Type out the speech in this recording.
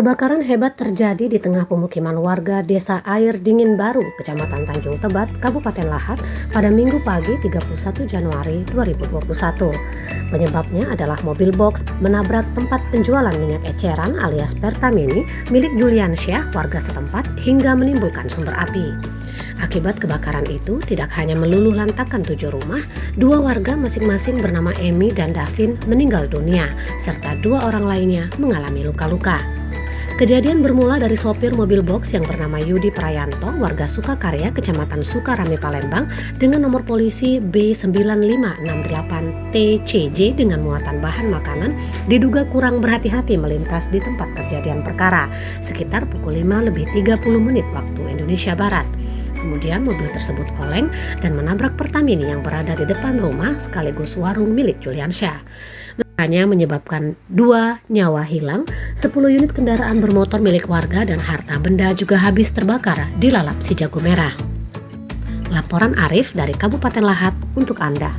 Kebakaran hebat terjadi di tengah pemukiman warga Desa Air Dingin Baru, Kecamatan Tanjung Tebat, Kabupaten Lahat pada Minggu pagi 31 Januari 2021. Penyebabnya adalah mobil box menabrak tempat penjualan minyak eceran alias Pertamini milik Juliansyah warga setempat hingga menimbulkan sumber api. Akibat kebakaran itu tidak hanya meluluh lantakan 7 rumah, 2 warga masing-masing bernama Emi dan Davin meninggal dunia, serta 2 orang lainnya mengalami luka-luka. Kejadian bermula dari sopir mobil box yang bernama Yudi Prayanto, warga Sukakarya, Kecamatan Sukarame, Palembang, dengan nomor polisi B9568TCJ dengan muatan bahan makanan, diduga kurang berhati-hati melintas di tempat kejadian perkara, sekitar pukul 5:30 waktu Indonesia Barat. Kemudian mobil tersebut oleng dan menabrak Pertamini yang berada di depan rumah sekaligus warung milik Juliansyah. Hanya menyebabkan 2 nyawa hilang, 10 unit kendaraan bermotor milik warga dan harta benda juga habis terbakar dilalap si jago merah. Laporan Arif dari Kabupaten Lahat untuk Anda.